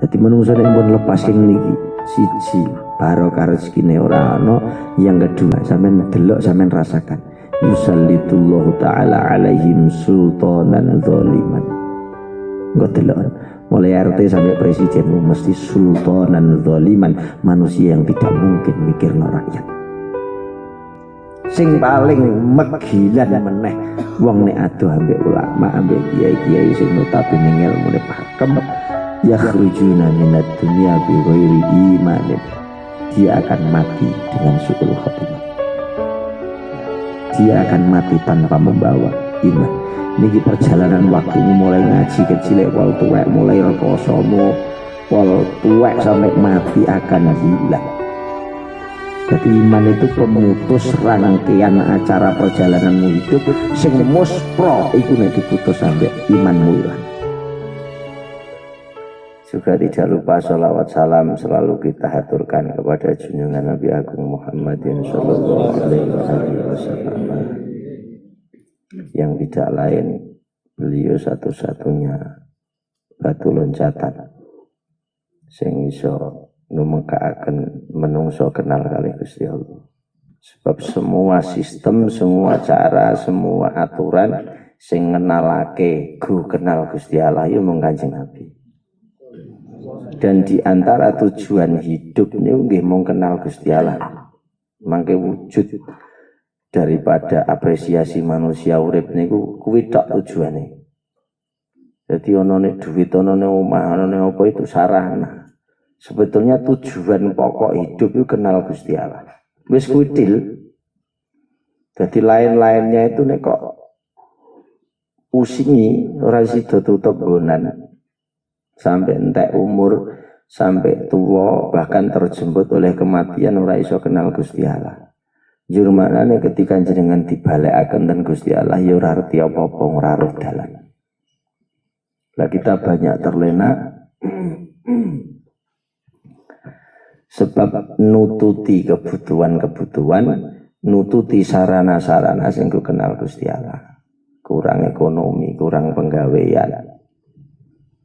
Dadi menungso nek pun lepas ing niki siji barokah rezekine ora ana, yang kedua sampean delok sampean rasakan yusallitullahu taala alaihim sultanan zaliman. Engko delok mulai RT sampai presiden mesti sultanan zaliman, manusia yang tidak mungkin mikirno rakyat. Sing paling megilan meneh wong nek adoh ambek ulama ambek kiai-kiai sing notabene ngelmune pakem, yakhrujuna minad dunya bi ghairi imanin, dia akan mati dengan su'ul khatimah, dia akan mati tanpa membawa iman. Niki perjalanan waktu mulai ngaji kecil wal tuwek, mulai rekosomu wal tuwek sampai mati akan hilang. Jadi iman itu pemutus rangkaian acara perjalananmu hidup. Sing muspro iku nek diputus sampai imanmu hilang. Juga tidak lupa sholawat salam selalu kita haturkan kepada junjungan Nabi Agung Muhammadin sallallahu alaihi wasallam, yang tidak lain beliau satu-satunya batu loncatan sing iso numekaaken menungso kenal kali Gusti Allah. Sebab semua sistem, semua cara, semua aturan sing ngenalake go kenal Gusti Allah yo mung Kanjeng Nabi. Dan di antara tujuan hidup ini nggih mung kenal Gusti Allah. Mangke wujud daripada apresiasi manusia urip niku kuwi tok tujuane. Jadi ono nek duwit, ono nek omah, ono nek apa itu sarana. Sebetulnya tujuan pokok hidup itu kenal Gusti Allah. Wis kuwi til. Jadi lain-lainnya itu nek kok usingi ora sida tutup gonan. Sampai entek umur, sampai tua, bahkan terjemput oleh kematian ora iso kenal Gusti Allah. Jur maknane ketika jenengan dibalekaken ten Gusti Allah ya ora arti apa-apa, ora roh dalan. Lah kita banyak terlena sebab nututi kebutuhan-kebutuhan, nututi sarana-sarana sing kenal Gusti Allah. Kurang ekonomi, kurang penggawean,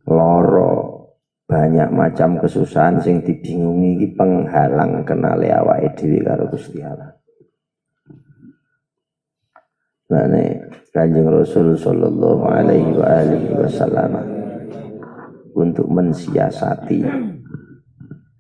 loro, banyak macam kesusahan sing dibingungi iki penghalang kenale awake dhewe karo Gusti Allah. Nah Kanjeng Rasul sallallahu alaihi wasallam untuk mensiasati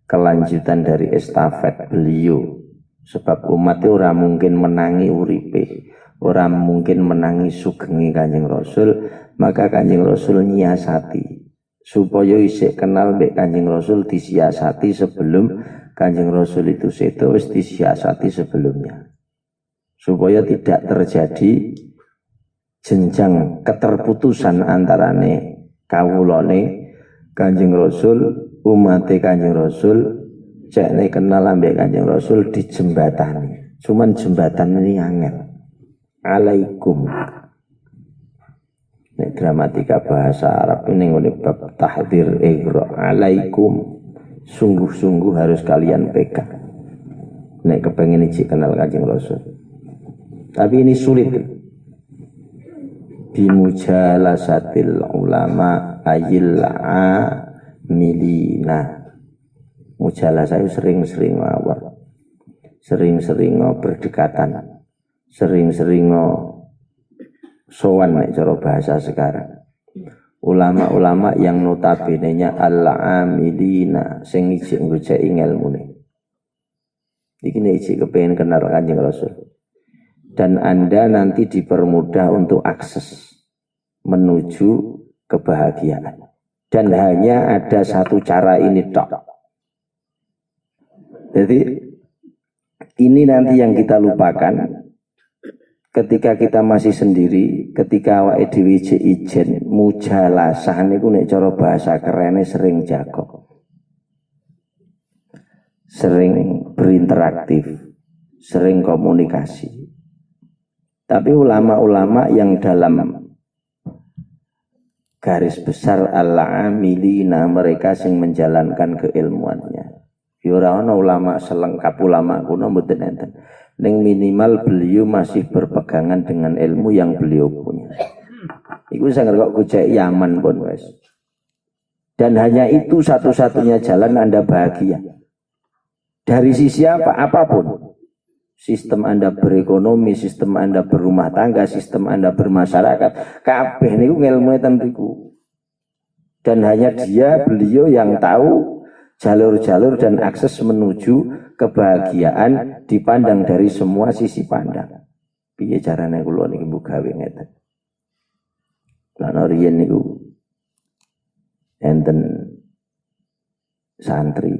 kelanjutan dari estafet beliau, sebab umat itu ora mungkin menangi uripe, ora mungkin menangi sugengi Kanjeng Rasul, maka Kanjeng Rasul nyiasati supaya isih kenal mbek Kanjeng Rasul, disiasati sebelum Kanjeng Rasul itu sedo, wis disiasati sebelumnya supaya tidak terjadi jenjang keterputusan antarane kawulane Kanjeng Rasul, umate Kanjeng Rasul, cekne kenal ambek Kanjeng Rasul dijembatani. Cuman jembatan ini angel. Alaikum. Nek gramatika bahasa Arab ini ngene bab tahdzir ighra. Alaikum. Sungguh-sungguh harus kalian pegang. Nek kepengin iki kenal Kanjeng Rasul. Tapi ini sulit. Bimujalasatil ulama ayil'a milina. Mujalasah itu sering-sering mawar, sering-sering berdekatan, sering-sering sowan nek cara bahasa sekarang. Ulama-ulama yang notabene-nya al-amilina sing ijik ngoceki ilmune. Iki nek ijik kepengin kenal Kanjeng Rasul. Dan Anda nanti dipermudah untuk akses menuju kebahagiaan. Dan hanya ada satu cara ini tok. Jadi ini nanti yang kita lupakan ketika kita masih sendiri, ketika awake dhewe ijen mujalasah niku nek cara bahasa kerene sering jago. Sering berinteraktif, sering komunikasi. Tapi ulama-ulama yang dalam garis besar al-amilina, mereka sing menjalankan keilmuannya. Ora ana ulama selengkap ulama kuno mboten enten. Ning minimal beliau masih berpegangan dengan ilmu yang beliau punya. Iku sing kok gojek Yaman pun wis. Dan hanya itu satu-satunya jalan Anda bahagia. Dari sisi apa? Apapun. Sistem Anda berekonomi, sistem Anda berumah tangga, sistem Anda bermasyarakat. Kabeh niku ngilmune ten mriku. Dan hanya beliau yang tahu jalur-jalur dan akses menuju kebahagiaan dipandang dari semua sisi pandang. Piye carane kula niki mbok gawe ngeten. Lan riyen niku enten santri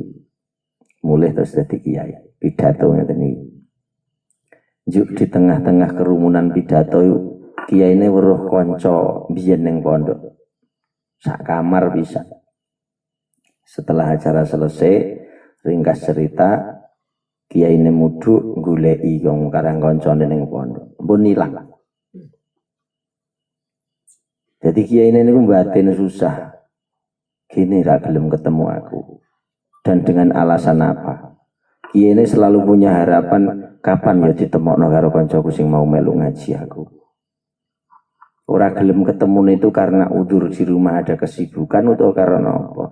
mulih terus dadi kiai pidato ngeten iki. Juk di tengah-tengah kerumunan pidato kiyaine weruh kanca biyen ning pondok. Sak kamar bisa. Setelah acara selesai, ringkas cerita, kiyaine mudhuk goleki wong karang kancane ning pondok. Ampun ilang. Jadi kiyaine niku batin susah. Gini ra gelem ketemu aku. Dan dengan alasan apa? Kiyaine selalu punya harapan kapan ya ditemokno karo kancaku sing mau melu ngaji aku. Ora gelem ketemu itu karena udur di rumah ada kesibukan atau karena apa?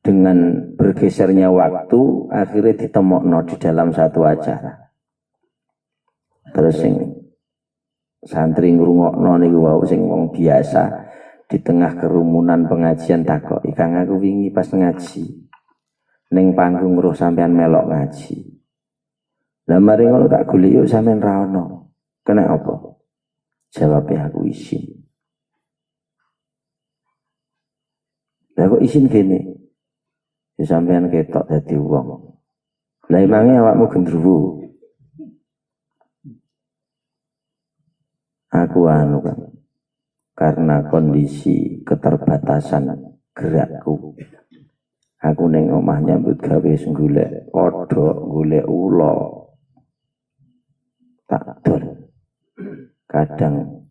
Dengan bergesernya waktu akhirnya ditemokno di dalam satu acara. Terus sing santri ngrungokno niku wau sing wong biasa di tengah kerumunan pengajian takok, "Ikang aku wingi pas ngaji ning panggung roh sampean melok ngaji. Lah mari ngono tak golek yo sampean ra ono. Kena apa?" Jawabnya aku isin. Lah kok isin gini? Ya sampean ketok dadi wong. Lah emange awakmu gendruwo. Aku anu kan. Karena kondisi keterbatasan gerakku. Aku ning omah nyambut gawe golek kodhok, golek ula. Tak dol. Kadang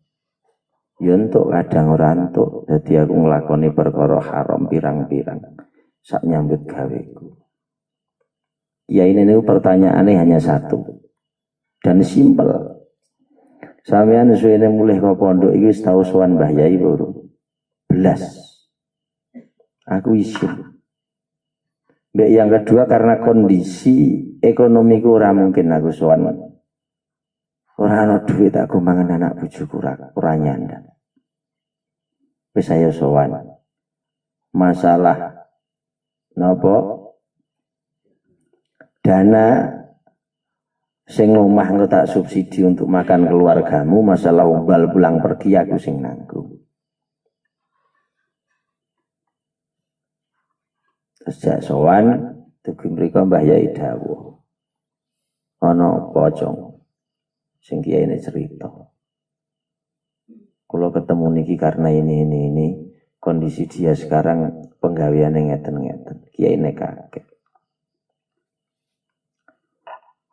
ya entuk, kadang ora entuk. Dadi aku nglakoni perkara haram pirang-pirang sak nyambut gaweku. Ya ini pertanyaannya hanya satu dan simpel. Sampeyan suwene mulih ke pondok iki wis tau sowan Mbah Yai baru. Belas. Aku isin. Mbak yang kedua karena kondisi ekonomiku ora mungkin aku sowan. Ora ana duit aku mangan anak bojoku ora nyandang. Wis saya sowan. Masalah napa? Dana sing omah engko tak subsidi untuk makan keluargamu, masalah umbal pulang pergi aku sing nanggung. Terus jak sowan dugi mriko Mbah Yai dawuh. Ana apa, Cong? Sing kiyaine cerita. Kalau ketemu niki karena ini kondisi dia sekarang penggaweane ngeten-ngeten. Kiyaine kaget.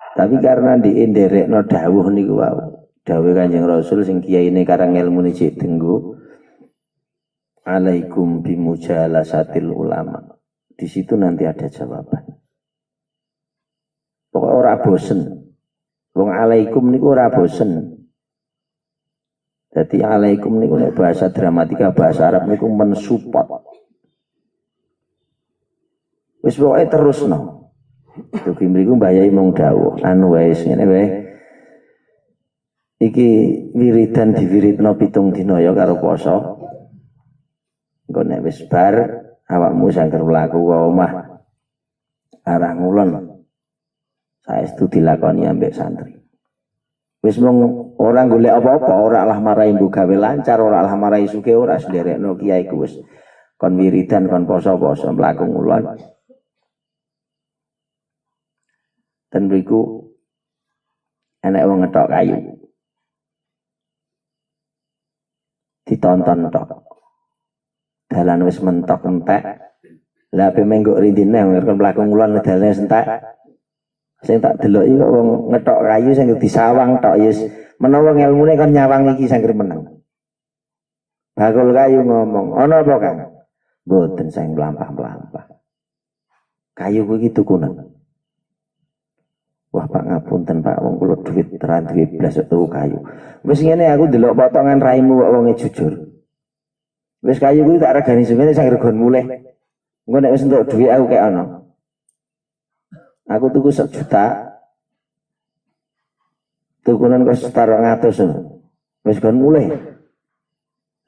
Tapi karena dienderekno dawuh niku wau. Dawuh Kanjeng Rasul sing kiyaine karang ilmune cek denggo. Alaikum bimujalasatil ulama. Di situ nanti ada jawaban. Pokoknya ora bosen. Wong alaikum niku ora bosen. Jadi alaikum niku nek bahasa dramatika bahasa Arab niku mensupport. Wis pokoke terusno. Dugi mriku Mbah Yai mung dawuh, anu wae ngene wae. Iki wiridan diwiridno 7 dina ya karo poso. Engko nek wis bar awakmu sangger mlaku ka omah arah ngulon. Saestu dilakoni ambek santri. Wis mung ora golek apa-apa, ora lah marahi mbok gawe lancar, ora lah marahi sugih, ora sederekno kiai ku wis kon wiridan kon poso-poso mlaku ngulon. Dan beriku enak wong ngetok kayu. Ditonton tok. Dalan wis mentok entek. Lah ape menggok rindine kon mlaku ngulon dalane entek. Sing tak delok iki kok wong ngetok kayu sing disawang tok ya menawa ngelmune kon nyawang iki sangger meneng. Bakul kayu ngomong, "Ana apa, Kang?" "Mboten sing mlampah-mlampah. Kayu kuwi tukunen." "Wah Pak ngapunten Pak, wong kula duit teran duit blas tuku kayu." "Wis ngene aku delok potongan raimu kok wonge jujur." Wis kayu kuwi tak regani semene sak regon mulih. Engko nek wis entuk dhuwit aku kek ana. Aku tuku 1 juta. Tukunan kok setara 100. Wis kon mulih.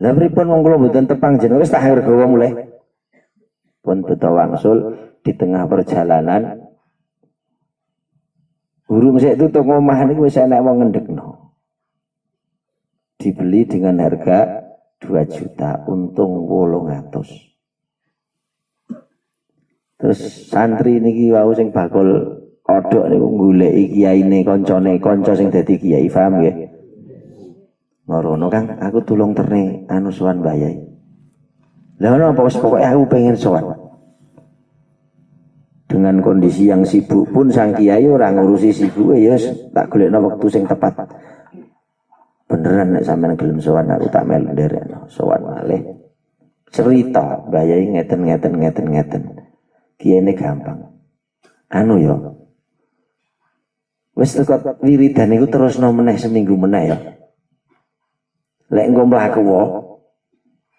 Lah pripun wong kula mboten tepang jeneng wis tak regawa mulih. Pun beto wangsul di tengah perjalanan. Burung sik tutuk omah niku wis enek wong ngendhekno. Dibeli dengan harga 2 juta, untung 800. Terus santri niki wau sing bakul kodhok niku goleki kiyaine kancane kanca sing dadi kiai, paham nggih? Ngorono Kang, aku tulung terne anu sowan Mbah Yai. Lah ono apa wis pokoke aku pengen sowan. Dengan kondisi yang sibuk pun sang kiai ora ngurusi sibuke ya tak golekno wektu sing tepat. Beneran nek sampean gelem sowan aku tak melu nderekno sowan malih. Cerita Mbah Yai ngeten. Kiyene gampang. Anu ya. Wis teko wiridan iku terusno meneh seminggu meneh ya. Lek engko mlaku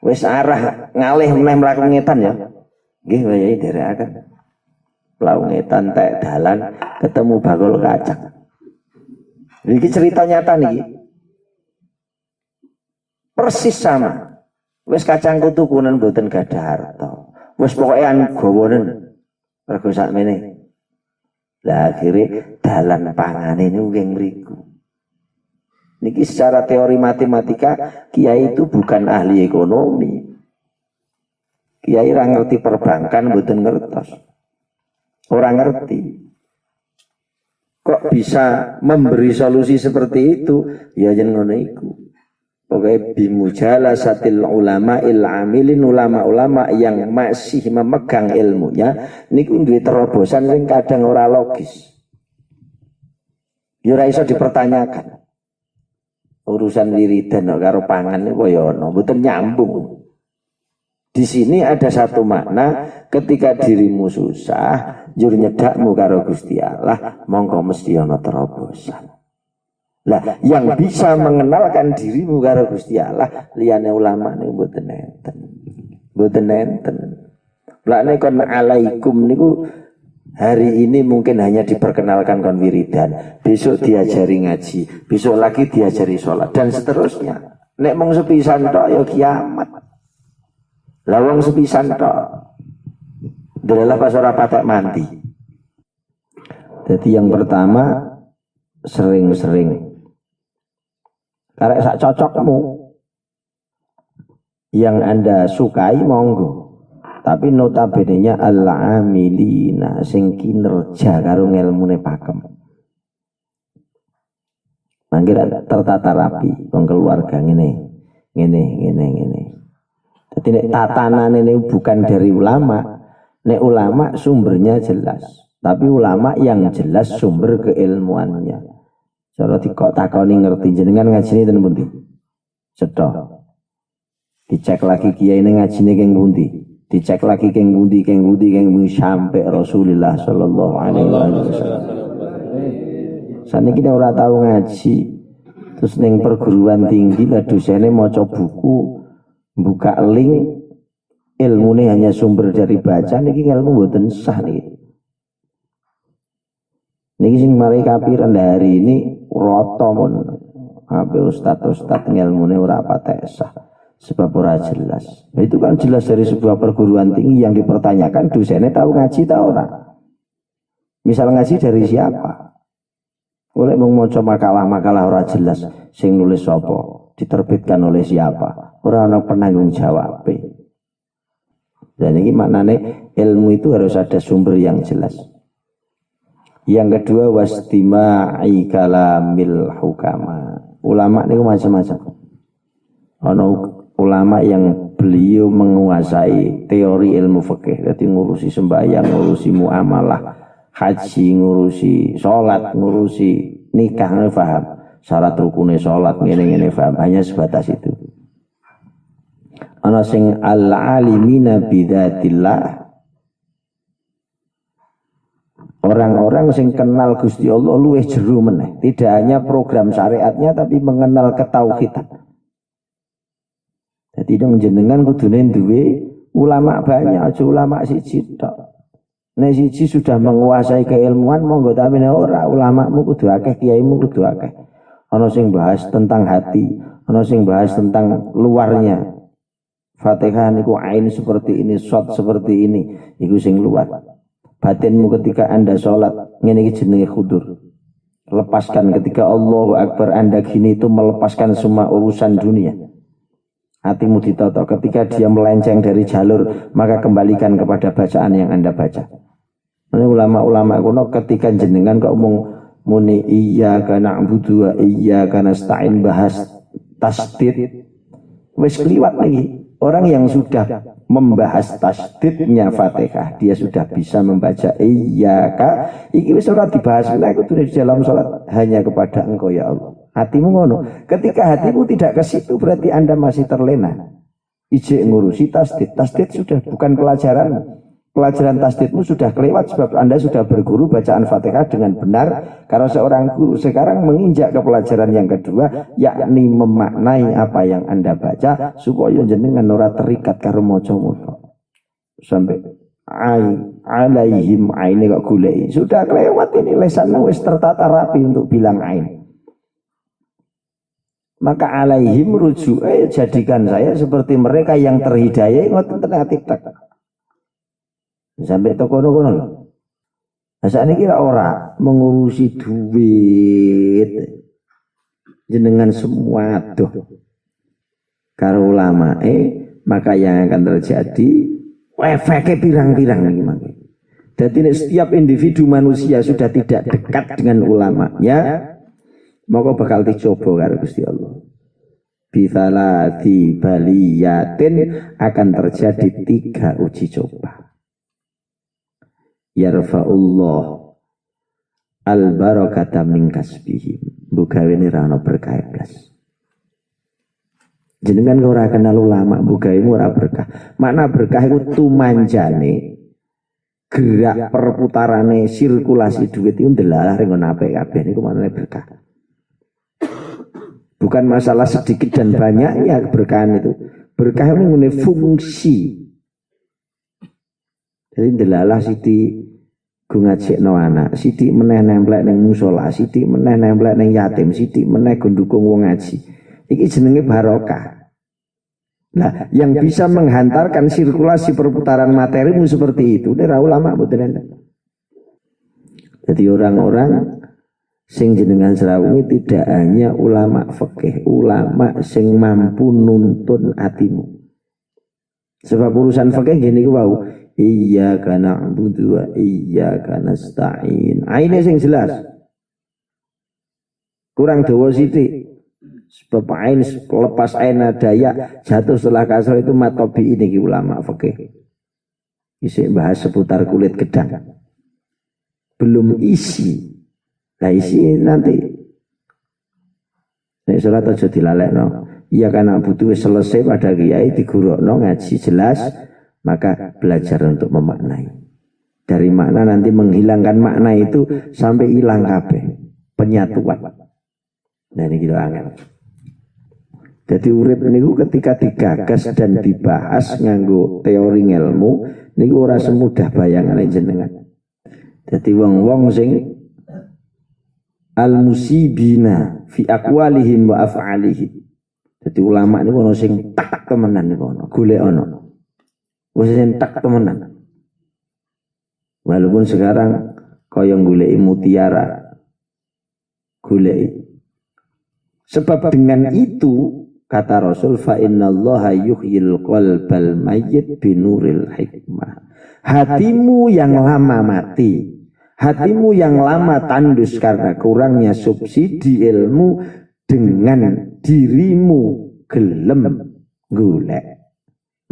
wis arah ngalih meneh mlaku ngetan ya. Nggih Mbah Yai nderekaken. Mlaku ngetan tek dalan ketemu bakul kacang. Iki cerita nyata niki. Persis sama. Wis kacangku tukunen mboten gadah harta. Wis pokoke anu gawanen rego sakmene. Lah akhire dalan pangane niku nggih mriku. Niki secara teori matematika kiai itu bukan ahli ekonomi. Kiai ora ngerti perbankan mboten ngertos. Ora ngerti. Kok bisa memberi solusi seperti itu? Ya yen ngono iku. Pokoknya bimujalasatil ulama amilin ulama-ulama yang masih memegang ilmunya niku duwe terobosan sing kadang ora logis. Ya ora iso dipertanyakan. Urusan wiridan karo pangan niku ya ono, mboten nyambung. Di sini ada satu makna ketika dirimu susah, jur nyedakmu karo Gusti Allah, mongko mesti ono terobosan. Lah yang bisa mengenalkan dirimu karo Gusti Allah liyane ulama niku mboten enten. Mboten enten. Lah nek kon alaikum niku hari ini mungkin hanya diperkenalkan kon wiridan, besok diajari ngaji, besok lagi diajari sholat dan seterusnya. Nek mung sepisan tok ya kiamat. Lah wong sepisan tok. Delalah pas ora patek mati. Jadi yang pertama sering-sering karek sak cocokmu yang Anda sukai monggo, tapi notabene-nya al-amilina sing kinerja karo ngelmune pakem. Mangke tertata rapi wong keluarga ngene. Dadi nek tatanane ini bukan dari ulama, nek ulama sumbernya jelas, tapi ulama yang jelas sumber keilmuannya. Cara dikok takoni ngerti jenengan ngajine ten pundi? Cetha. Dicek lagi kiai ini ngajine keng pundi? Dicek lagi keng pundi sampai Rasulullah sallallahu alaihi wasallam. Saniki nek ora tau ngaji, terus ning perguruan tinggi lah dosene maca buku, buka link, ilmune hanya sumber dari baca, niki ilmu mboten sah niki. Niki sing mari kapiran hari ini roto mun ape ustaz ngelmune ora patek sah sebab ora jelas. Nah, itu kan jelas dari sebuah perguruan tinggi yang dipertanyakan dosennya tahu ngaji ta ora. Misal ngaji dari siapa? Oleh maca makalah-makalah ora jelas sing nulis sapa, diterbitkan oleh siapa, ora ana penanggung jawab. Dan ini maknane ilmu itu harus ada sumber yang jelas. Yang kedua wastima'i kalamil hukama. Ulama ini macam-macam. Ono ulama yang beliau menguasai teori ilmu fikih, jadi ngurusi sembahyang, ngurusi muamalah, haji, ngurusi sholat, ngurusi nikah, paham. Syarat rukunnya sholat, ngene-ngene paham. Hanya sebatas itu. Ono sing al-alimina bidzatillah. Orang-orang sing kenal Gusti Allah luwih jero meneh. Tidak hanya program syariatnya tapi mengenal ketauhidan. Dadi dong jenengan kudune duwe ulama banyak, aja ulama siji tok. Nek siji sudah menguasai keilmuan monggo tamene ora, ulamamu kudu akeh, kiaimu kudu akeh. Ana sing bahas tentang hati, ana sing bahas tentang luarnya. Fatihah niku ain seperti ini, shot seperti ini, iku sing luar. Batinmu ketika Anda sholat, ngene iki jenenge khudur. Lepaskan ketika Allahu Akbar Anda gini itu melepaskan semua urusan dunia. Hatimu ditoto ketika dia melenceng dari jalur, maka kembalikan kepada bacaan yang Anda baca. Ini ulama-ulama kuno ketika jenengan kok ngomong muni iyyaka na'budu wa iyyaka nasta'in bahas tasdid wis kliwat lagi. Orang yang sudah membahas tasdidnya Fatihah, dia sudah bisa membaca iyyaka, iki wis ora dibahas lha iku di dalam salat, hanya kepada Engkau ya Allah. Hatimu ngono. Ketika hatimu tidak ke situ berarti Anda masih terlena. Ijek ngurusi tasdid. Tasdid sudah bukan pelajaran. Pelajaran tasdidmu sudah kelewat sebab Anda sudah berguru bacaan Fatihah dengan benar. Karena seorang guru sekarang menginjak ke pelajaran yang kedua, yakni memaknai apa yang Anda baca supaya jenengan ora terikat karo maca-maca. Sampai alaihim aine kok goleki. Sudah kelewat ini, lesanmu wis tertata rapi untuk bilang ain. Maka alaihim rujuke jadikan saya seperti mereka yang terhidayah ngoten tenan tik-tak. Sampai tokono-kono lho. Saat ini kira ora mengurusi duit jenengan semua tuh karo ulama maka yang akan terjadi efeknya pirang-pirang lagi mangke. Jadi setiap individu manusia sudah tidak dekat dengan ulamanya, maka bakal dicoba karo Gusti Allah. Bithalati baliyatin akan terjadi 3 uji coba. Yarfa'ullah al-barakata min kasbihim. Bugawene ra ono berkah blas. Jenengan ora kenal ulama, bugawemu ora berkah. Makna berkah itu tumanjane gerak perputarane sirkulasi duit itu ndelalah ring ngono apik kabeh niku maknane berkah. Bukan masalah sedikit dan banyaknya keberkahan itu. Berkah itu ngene fungsi. Jadi ndelalah siti go ngajekno anak, siti meneh nemplek ning musala, siti meneh nemplek ning yatim, siti meneh go ndukung wong ngaji. Iki jenenge barokah. Nah, yang bisa menghantarkan sirkulasi perputaran materimu seperti itu, ora ulama mboten enten. Jadi orang-orang sing jenengan serawungi tidak hanya ulama fikih, ulama sing mampu nuntun atimu. Sebab urusan fikih gini ku wau, iyyaka na'budu wa iyyaka nasta'in. Aine sing jelas. Kurang dawa sithik. Sebab ain lepas ain daya jatuh setelah kasar itu matobi ini ulama fikih. Isih bahas seputar kulit gedang. Belum isi. Lah isi nanti. Nek salat aja dilalekno. Iya karena butuh selesai pada kiai digurukno ngaji jelas, maka belajar untuk memaknai. Dari makna nanti menghilangkan makna itu sampai hilang kabeh penyatuan. Nah ini gitu angel. Jadi urip niku ketika digagas dan dibahas nganggo teori ilmu niku ora semudah bayangane jenengan. Jadi wong-wong sing al-musibina fi aqwalihim wa af'alihim. Jadi ulama niku ono sing tak temenan niku ono, golek ono. Wis entek temenan. Walaupun sekarang kaya goleki mutiara. Goleki. Sebab dengan itu kata Rasul fa innallaha yuhyil qalbal mayyit binuril hikmah. Hatimu yang lama mati, hatimu yang lama tandus karena kurangnya subsidi ilmu, dengan dirimu gelem golek,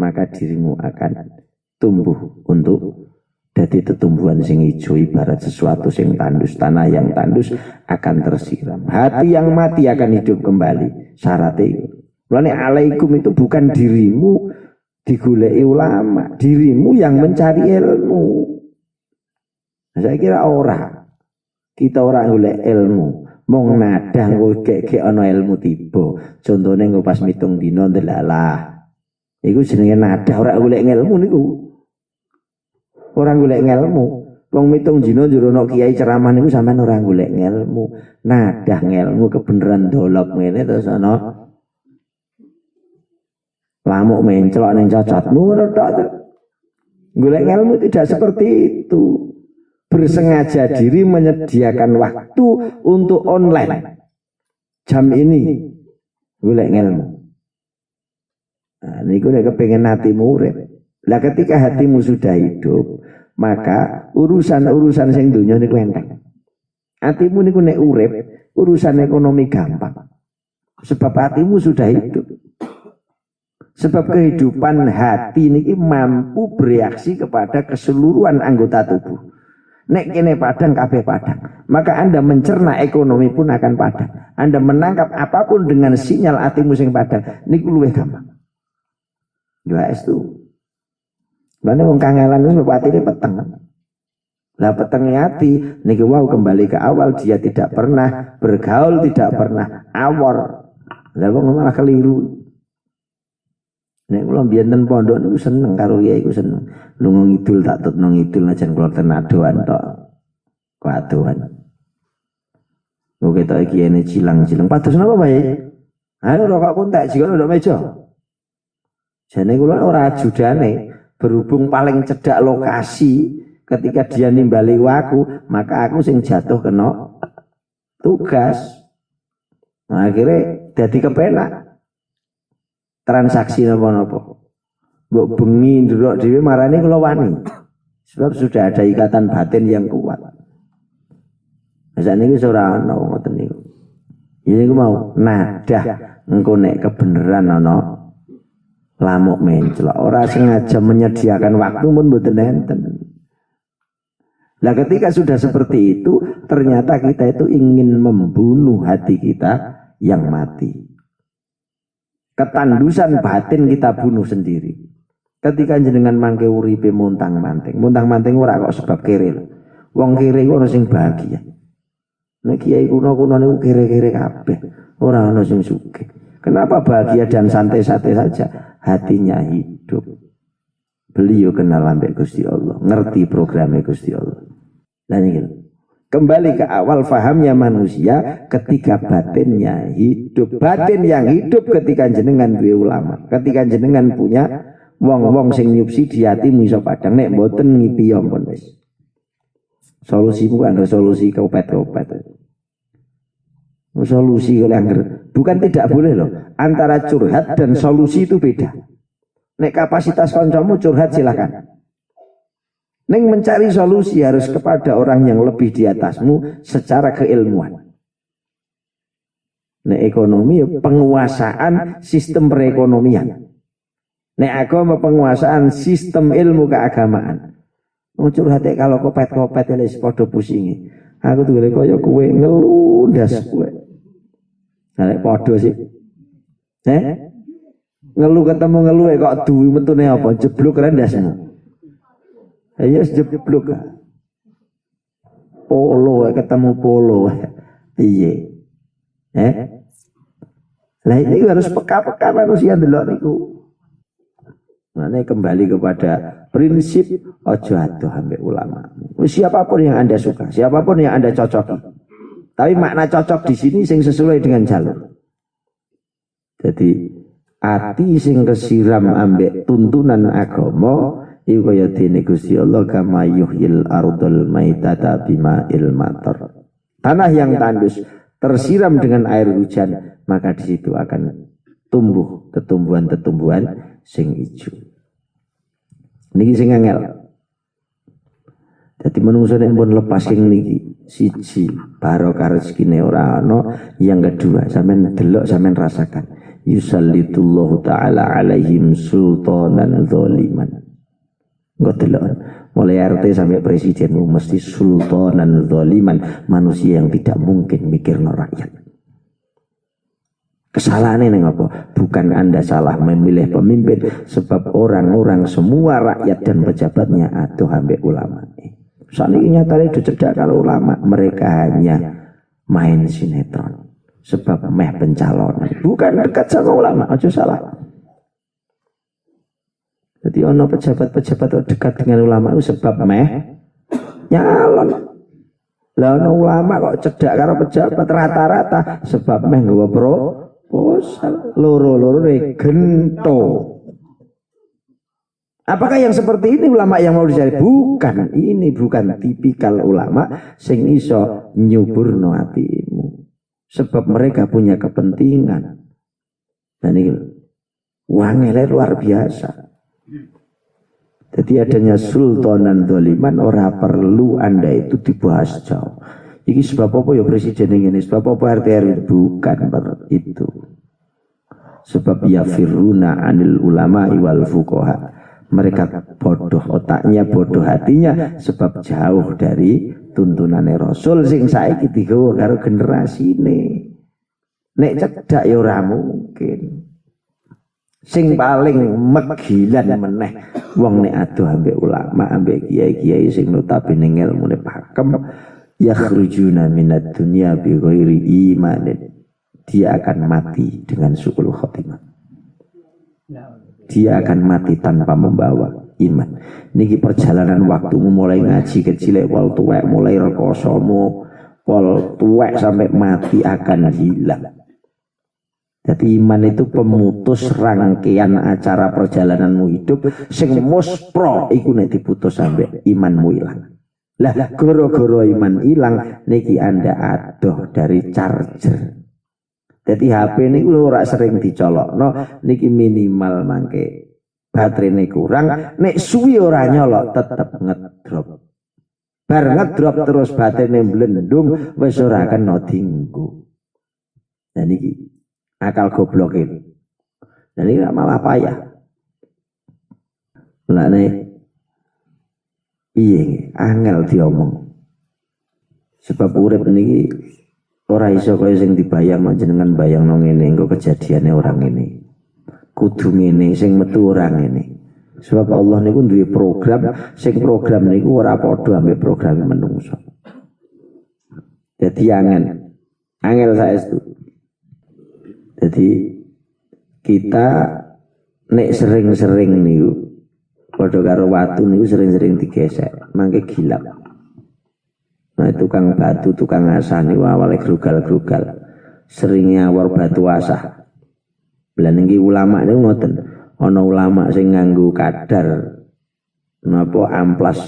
maka dirimu akan tumbuh untuk jadi tetumbuhan sing ijo, ibarat sesuatu sing tandus, tanah yang tandus akan tersiram. Hati yang mati akan hidup kembali. Syaratnya itu. Mulane alaikum itu bukan dirimu digoleki ulama, dirimu yang mencari ilmu. Saya kira kita orang golek ilmu. Mong nadang kok gek ana ilmu tiba. Contone engko pas mitung dina ndelalah. Iku jenenge nadah, ora golek ngelmu niku. Ora golek ngelmu. Wong mitung dina njurono kiai ceramah niku sampean ora golek ngelmu. Nadah ngelmu kebenaran dolop ngene terus ana lamuk menclok ning cocotmu ngono tok. Golek ngelmu tidak seperti itu. Bersengaja diri menyediakan waktu untuk online. Jam ini golek ngelmu. Nah, niku nek kepengin hatimu urip. Lah ketika hatimu sudah hidup, maka urusan-urusan sing donya niku enteng. Hatimu niku nek urip, urusan ekonomi gampang. Sebab hatimu sudah hidup. Sebab kehidupan hati niki mampu bereaksi kepada keseluruhan anggota tubuh. Nek kene padang kabeh padang, maka Anda mencerna ekonomi pun akan padang. Anda menangkap apapun dengan sinyal hatimu sing padang, niku luwih gampang. Dua es tu. Mana wong kangelan itu sepatine peteng. Lah peteng hati niki wau kembali ke awal, dia tidak pernah bergaul, tidak pernah awor. Lah wong malah keliru. Nek kula mbiyen ten pondok niku seneng karo kiai iku seneng. Lunga ngidul tak tutno ngidul ajan kula tenadoan tok. Kuadoan. Kok ketok iki ene cilang-cilang. Pados napa bae? Ayo rokok kontak jika ndok meja. Jane kula ora ajudane, berhubung paling cedak lokasi ketika dia nimbali waku, maka aku sing jatuh kena tugas. Nah, akhirnya dadi kepenak. Transaksi napa-napa. Mbok bengi ndelok dhewe marane kula wani. Sebab sudah ada ikatan batin yang kuat. Sakniki wis ora ana ngoten niku. Ini ku mau nadah engko nek kebenaran ana lamuk menclok, ora sengaja menyediakan waktu pun mboten enten. Lah ketika sudah seperti itu, ternyata kita itu ingin membunuh hati kita yang mati. Ketandusan batin kita bunuh sendiri. Ketika jenengan mangke uripe montang-manting ora kok sebab kere lho. Wong kere iku ana sing bahagia. Nek kiai kuno-kuno niku kere-kere kabeh, ora ana sing sugih. Kenapa bahagia dan santai-santai saja? Hatinya hidup. Beliau kenal ambek Gusti Allah, ngerti programnya Gusti Allah. Nah ini kembali ke awal fahamnya manusia ketika batinnya hidup. Batin yang hidup ketika jenengan duwe ulama, ketika jenengan punya wong-wong sing nyubsidi hatimu iso padang nek mboten ngipi ampun wis. Solusimu kan solusi kopet-kopet. Solusi oleh angger. Bukan tidak boleh loh. Antara curhat dan solusi itu beda. Nek kapasitas koncomu curhat silakan. Nek mencari solusi harus kepada orang yang lebih di atasmu secara keilmuan. Nek ekonomi penguasaan sistem perekonomian. Nek agama penguasaan sistem ilmu keagamaan. Wong curhat kalau kopet-kopet wis padha pusingi. Aku tuh kaya kowe ngelundas kowe. Nek padha sih. Ngeluh ketemu ngeluh kok duwi metune apa? Jeblok rendasmu. Ayo jeblok. Polo ketemu polo. Piye? Lah ini harus peka-peka manusia delok niku. Nah, ini kembali kepada prinsip ojo adoh ambek ulama. Siapapun yang Anda suka, siapapun yang Anda cocoki. Tapi makna cocok di sini sing sesuai dengan jalur. Jadi ati sing kesiram ambek tuntunan agama iku kaya dene Gusti Allah kama yuhyil ardul maitata bima'il matar. Tanah yang tandus tersiram dengan air hujan, maka di situ akan tumbuh tetumbuhan-tetumbuhan sing ijo. Niki sing angel. Dadi menungso nek pun lepas sing niki siji barokah rezekine ora ana, yang kedua sampean delok sampean rasakan yusallitullahu taala alaihim sultanan zaliman. Engko delok mulai RT sampai presiden mesti sultanan zaliman, manusia yang tidak mungkin mikirno rakyat. Kesalahannya neng apa? Bukan Anda salah memilih pemimpin, sebab orang-orang semua rakyat dan pejabatnya aduh ambek ulama. Saat ini nyatanya itu cerdak kalau ulama, mereka hanya main sinetron. Sebab meh pencalonan, bukan dekat sama ulama, aja salah. Jadi ono pejabat-pejabat dekat dengan ulama itu sebab nyalon. Lah ono ulama kok cedak karo pejabat rata-rata sebab nggawa proposal loro-loro gento. Apakah yang seperti ini ulama yang mau dicari? Bukan, ini bukan tipikal ulama sing iso nyuburno atimu. Sebab mereka punya kepentingan. Dan ini wangele luar biasa. Jadi adanya sultanan doliman ora perlu Anda itu dibahas jauh. Ini sebab apa ya presiden ini? Sebab apa RT RW? Bukan itu. Sebab yafiruna anil ulama wal fuqaha. Mereka bodoh otaknya, bodoh hatinya. Sebab jauh dari tuntunan Rasul sing saiki digawa karo generasi ini. Nek cedak ya ora mungkin. Sing paling megilan meneh wong nek adoh ambek ulama ambek kiai-kiai sing notabene ilmune pakem yakhrujuna minad dunya bi ghairi imanin. Dia akan mati dengan su'ul khotimah. Dia akan mati tanpa membawa iman. Niki perjalanan waktumu mulai ngaji kecil wal tuwek, mulai rekosomu wal tuwek sampai mati akan hilang. Jadi iman itu pemutus rangkaian acara perjalananmu hidup sing muspro iku nek diputus sampai imanmu hilang. Lah goro-goro iman hilang niki Anda adoh dari charger. Jadi HP niku ora sering dicolokno niki minimal mangke baterainya kurang nek suwi ora nyolok tetep ngedrop. Bar ngedrop terus baterainya blendung wis ora kena dinggo. Nah niki akal goblok ini. Dan ini malah payah. Lah nek iya angel diomong. Sebab urip niki ora iso kaya sing dibayang jenengan bayangno ngene engko kejadiane orang ini. Kudu ngene sing metu orang ini. Sebab Allah niku duwe program sing program niku ora padha ambek program menungso. Jadi angel saestu. Jadi kita nek sering-sering niku padha karo watu niku sering-sering digesek, mangke gilap. Nah tukang batu, tukang asah niku awale grugal-grugal. Sering nyawar batu asah. Lah niki ulama niku ngoten. Ana ulama sing nganggo kadar napa amplas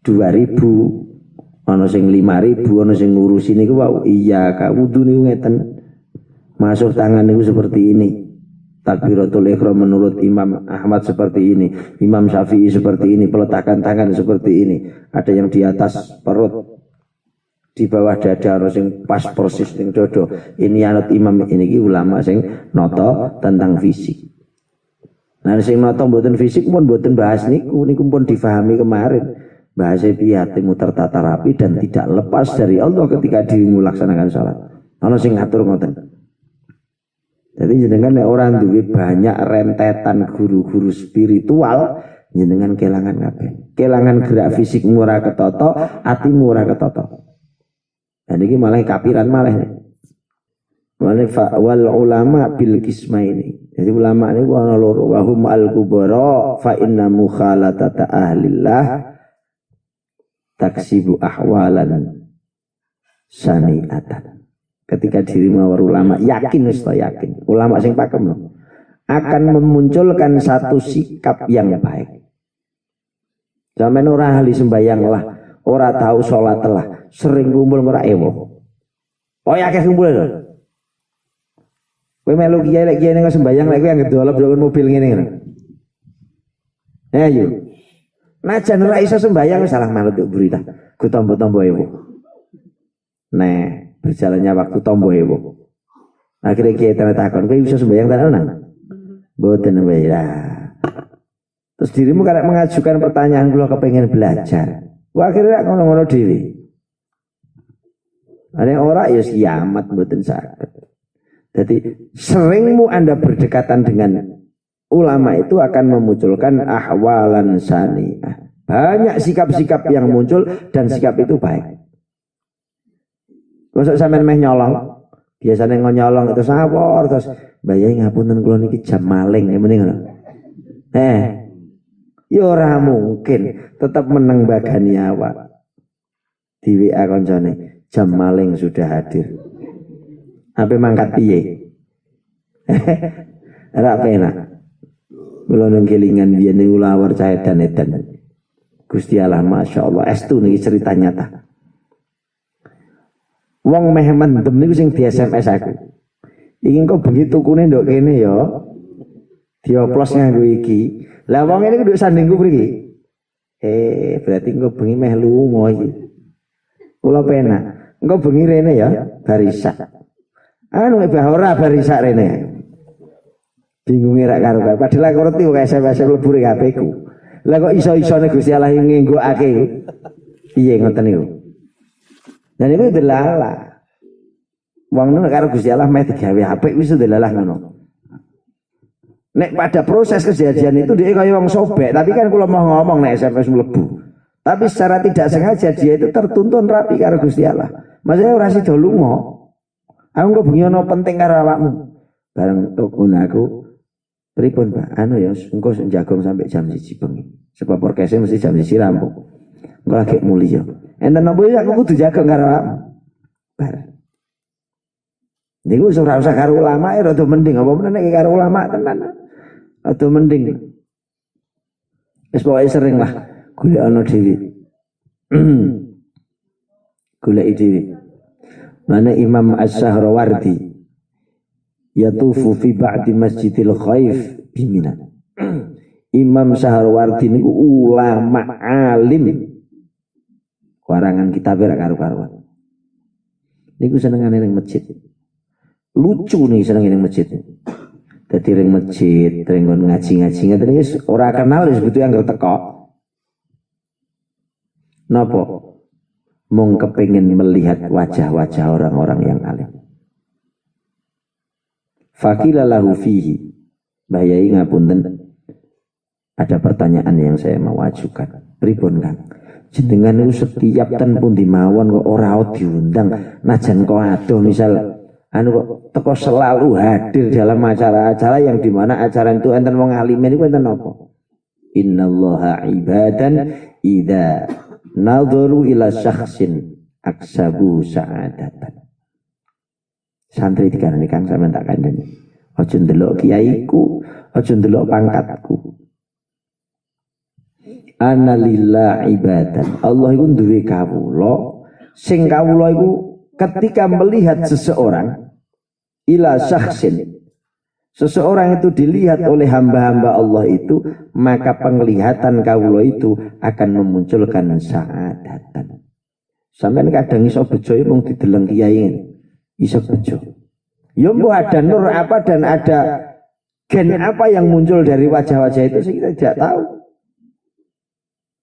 2000, ana sing 5000, ana sing ngurusi niku wau iya ka wudu niku ngeten. Masuk tangan itu seperti ini. Takbiratul ihram menurut Imam Ahmad seperti ini. Imam Syafi'i seperti ini. Peletakan tangan seperti ini. Ada yang di atas perut, di bawah dada, ada yang pas persis ning dodo. Ini anut imam ini ulama sing noto tentang fisik. Nah sing noto mboten fisik pun mboten bahas niku pun difahami kemarin. Bahasa hatimu tertata rapi dan tidak lepas dari Allah ketika dirimu laksanakan salat. Ana sing ngatur ngoten. Jadi jenengan orang duwe banyak rentetan guru-guru spiritual, jenengan kelangan kabeh. Kelangan gerak fisik murah ketoto, ati murah ketoto. Dan ini malah kafiran malah. Malah wal ulama bil kisma ini. Jadi ulama ini ana loro wa hum al kubara fa inna mukhalatata ahlillah taksibu ahwalan sani'atan. Ketika dirimu ulama yakin yakin ulama sing pakem loh akan memunculkan satu sikap yang baik. Zaman orang ahli sembahyang lah, orang tahu sholat lah, sering kumpul ora ewo. Oh ya akeh kumpul lho. Kowe melu kiai lek kiai ning sembahyang lek kowe anggere dolop dolop mobil ngene ngono. Ayo. Najan ora iso sembahyang salah manut berita. Ku tombo-tombo ewo. Nah berjalannya waktu tombo ewo. Akhirnya kiai takon, kowe bisa sembahyang ta ora? Mboten wae lah. Terus dirimu karek mengajukan pertanyaan kula kepengin belajar. Wah akhirnya ngono-ngono dhewe. Ada ora ya kiamat mboten saged. Jadi seringmu Anda berdekatan dengan ulama itu akan memunculkan ahwalan sani'ah. Banyak sikap-sikap yang muncul dan sikap itu baik. Masuk sampean meh nyolong. Biasanya nyolong itu sawor terus bayahi ngapunten kula niki jam maling mending ngono. Ya ora mungkin, tetap menang bagani awak. Di WA koncone, jam maling sudah hadir. Apa mangkat piye? Ora penak. Kula nang kelingan biyen niku lawar cah edan-edan. Gusti Allah, Masya Allah, estu niki cerita nyata. Wong meh mendem niku sing di SMS aku. Iki kok bengi tukune ndok kene ya. Dioplos nganggo iki. Lah wong ini kudu sandingku mriki. Berarti engko bengi meh lunga iki. Kula penak. Engko bengi rene ya barisa. Anu ora barisa rene. Bingunge rak karo padahal aku ngerti kok SMS mlebu ning HP-ku. Lah kok iso-isone Gusti Allah ngenggokake. Piye ngoten niku? Dan itu delalah. Wong nek karo Gusti Allah meh digawe apik wis delalah ngono. Nek pada proses kejadian itu dia kaya wong sobek, tapi kan kula mau ngomong nek SMS mlebu. Tapi secara tidak sengaja dia itu tertuntun rapi karo Gusti Allah. Maksudnya ora sida lunga. Aku kok bengi ana penting karo awakmu. Bareng tukun aku pripun, Pak? Anu ya engko njagong sampai jam 1 bengi. Sebab orkese mesti jam 1 rampung. Engko lagi muli ya. Enten nopo ya aku kudu jaga karo awakmu. Bar. Niku ora usah karo ulama rada mending apa meneh nek karo ulama tenan. Rada mending. Wis pokoke sering lah golek ana dhewe. Golek dhewe. Mana Imam Asy-Syahrawardi yatufu fi ba'di Masjidil Khaif bi Mina. Imam Syahrawardi niku ulama alim. Warangan kitab ora karo-karuan. Niku senengane ning masjid. Lucu nih seneng ning masjid. Dadi ring masjid, ring ngaji-ngaji ngeten iki ora kenal wis butuh anggar teko. Napa? Mung kepengin melihat wajah-wajah orang-orang yang alim. Faqila lahu fihi. Bayai ngapunten. Ada pertanyaan yang saya mau ajukan. Pripun Kang? Jenengan itu setiap ten pun dimawon kok ora diundang. Najan kok adoh misal anu kok teko selalu hadir dalam acara-acara yang dimana acara itu enten wong alim niku enten napa? Innallaha ibadan idza nadharu ila syakhsin aksabu sa'adatan. Santri dikarani Kang sampean tak kandhani. Aja ndelok kiaiku, aja ndelok pangkatku. Ana lillah ibadan. Allah iku duwe kawula. Sing kawula iku ketika melihat seseorang ila syakhsin. Seseorang itu dilihat oleh hamba-hamba Allah itu, maka penglihatan kawula itu akan memunculkan sa'adatan. Sampeyan kadang iso bejo mung dideleng kiai iso bejo. Ya mbok ada nur apa dan ada gen apa yang muncul dari wajah-wajah itu kita tidak tahu.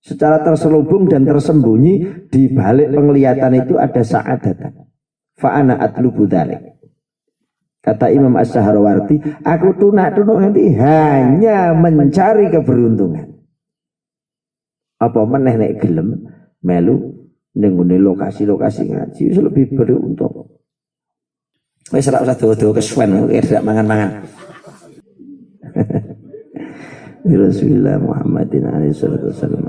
Secara terselubung dan tersembunyi di balik penglihatan itu ada sa'adatan. Fa'ana atlubu dzalik. Kata Imam Asy-Syahrawardi, aku tunak-tunuk nanti hanya mencari keberuntungan. Apa meneh nek gelem melu ning lokasi-lokasi ngaji wis lebih beruntung. Wis ora usah dodo kesuwen ora mangan-mangan. Rasulullah Muhammadin alaihi wasallam.